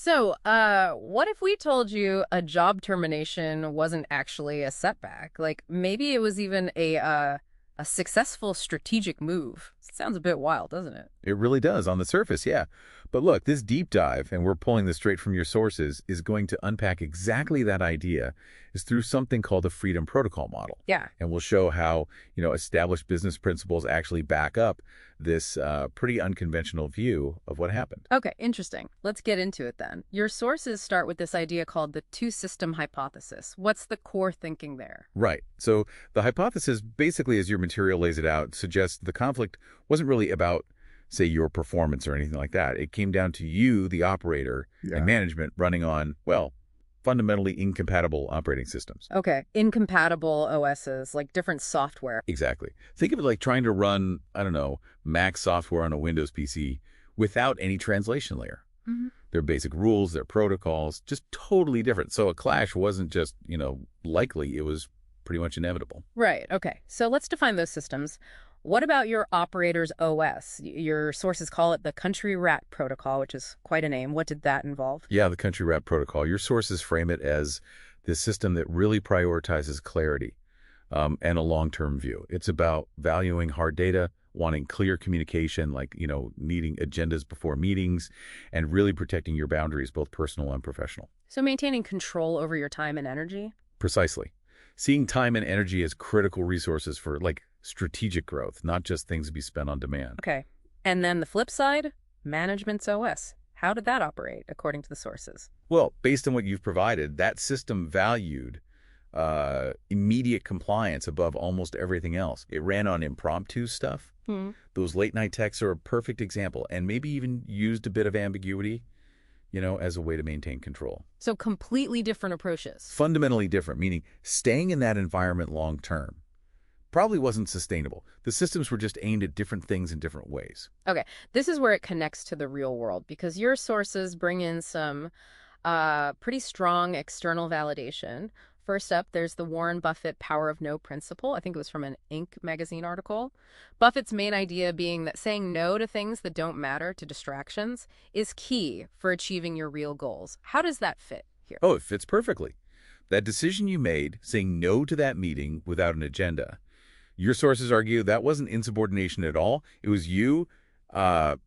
So, what if we told you a job termination wasn't actually a setback? Like maybe it was even a successful strategic move. Sounds a bit wild, doesn't it? It really does on the surface, yeah. But look, this deep dive, and we're pulling this straight from your sources, is going to unpack exactly that idea is through something called the Freedom Protocol model. Yeah. And we'll show how, established business principles actually back up this pretty unconventional view of what happened. Okay, interesting. Let's get into it then. Your sources start with this idea called the two-system hypothesis. What's the core thinking there? Right. So the hypothesis, basically, as your material lays it out, suggests the conflict wasn't really about, say, your performance or anything like that. It came down to you, the operator, and management running on, well, fundamentally incompatible operating systems. Okay, incompatible OSs, like different software. Exactly. Think of it like trying to run, I don't know, Mac software on a Windows PC without any translation layer. Their basic rules, their protocols, just totally different. So a clash wasn't just, likely, it was pretty much inevitable. Right, okay. So let's define those systems. What about your operator's OS? Your sources call it the Country Rat Protocol, which is quite a name. What did that involve? Yeah, the Country Rat Protocol. Your sources frame it as this system that really prioritizes clarity and a long-term view. It's about valuing hard data, wanting clear communication, like, needing agendas before meetings, and really protecting your boundaries, both personal and professional. So maintaining control over your time and energy? Precisely. Seeing time and energy as critical resources for, like, strategic growth, not just things to be spent on demand. Okay. And then the flip side, management's OS. How did that operate, according to the sources? Well, based on what you've provided, that system valued immediate compliance above almost everything else. It ran on impromptu stuff. Those late-night texts are a perfect example, and maybe even used a bit of ambiguity, as a way to maintain control. So completely different approaches. Fundamentally different, meaning staying in that environment long-term probably wasn't sustainable. The systems were just aimed at different things in different ways. Okay, this is where it connects to the real world, because your sources bring in some pretty strong external validation. First up, there's the Warren Buffett Power of No principle. I think it was from an Inc. magazine article. Buffett's main idea being that saying no to things that don't matter, to distractions, is key for achieving your real goals. How does that fit here? Oh, it fits perfectly. That decision you made, saying no to that meeting without an agenda, your sources argue that wasn't insubordination at all. It was you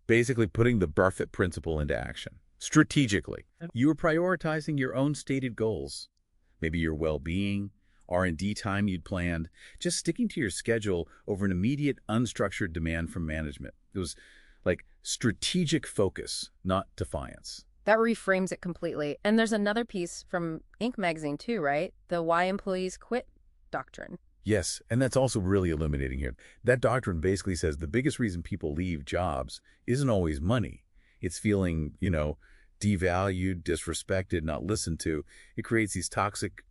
basically putting the Buffett principle into action. Strategically, you were prioritizing your own stated goals. Maybe your well-being, R&D time you'd planned, just sticking to your schedule over an immediate, unstructured demand from management. It was like strategic focus, not defiance. That reframes it completely. And there's another piece from Inc. magazine too, right? The Why Employees Quit doctrine. Yes, and that's also really illuminating here. That doctrine basically says the biggest reason people leave jobs isn't always money. It's feeling, devalued, disrespected, not listened to. It creates these toxic,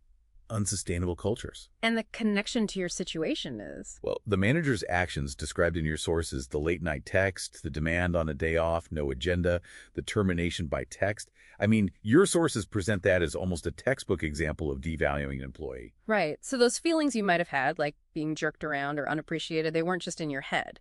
unsustainable cultures. And the connection to your situation is? Well, the manager's actions described in your sources, the late-night text, the demand on a day off, no agenda, the termination by text. I mean, your sources present that as almost a textbook example of devaluing an employee. Right. So those feelings you might have had, like being jerked around or unappreciated, they weren't just in your head.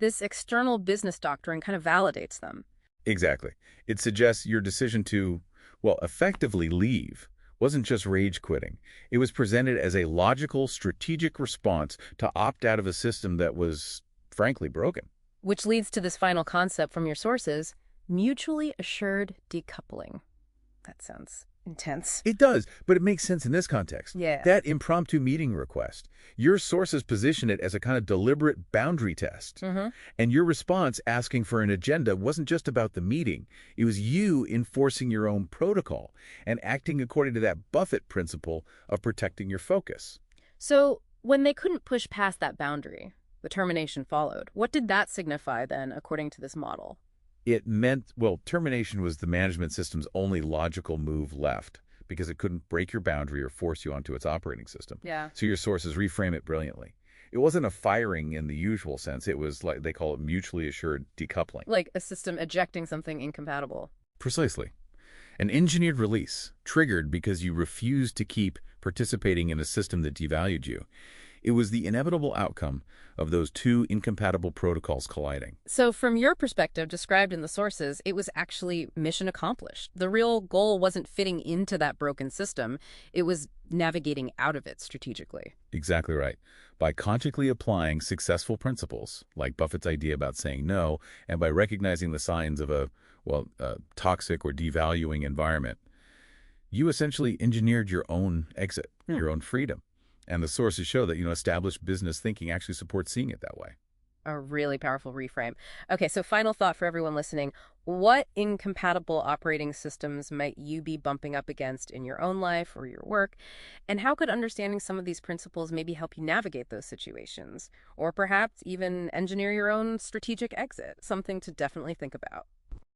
This external business doctrine kind of validates them. Exactly. It suggests your decision to, well, effectively leave wasn't just rage quitting. It was presented as a logical, strategic response to opt out of a system that was, frankly, broken. Which leads to this final concept from your sources, mutually assured decoupling. That sounds intense. It does, but it makes sense in this context. Yeah. That impromptu meeting request, your sources position it as a kind of deliberate boundary test. And your response asking for an agenda wasn't just about the meeting. It was you enforcing your own protocol and acting according to that Buffett principle of protecting your focus. So when they couldn't push past that boundary, the termination followed. What did that signify then, according to this model? It meant, well, termination was the management system's only logical move left because it couldn't break your boundary or force you onto its operating system. Yeah. So your sources reframe it brilliantly. It wasn't a firing in the usual sense. It was like they call it mutually assured decoupling. Like a system ejecting something incompatible. Precisely. An engineered release, triggered because you refused to keep participating in a system that devalued you. It was the inevitable outcome of those two incompatible protocols colliding. So, from your perspective, described in the sources, it was actually mission accomplished. The real goal wasn't fitting into that broken system, it was navigating out of it strategically. Exactly right. By consciously applying successful principles, like Buffett's idea about saying no, and by recognizing the signs of a toxic or devaluing environment, you essentially engineered your own exit, Hmm. your own freedom. And the sources show that, established business thinking actually supports seeing it that way. A really powerful reframe. Okay, so final thought for everyone listening. What incompatible operating systems might you be bumping up against in your own life or your work? And how could understanding some of these principles maybe help you navigate those situations? Or perhaps even engineer your own strategic exit? Something to definitely think about.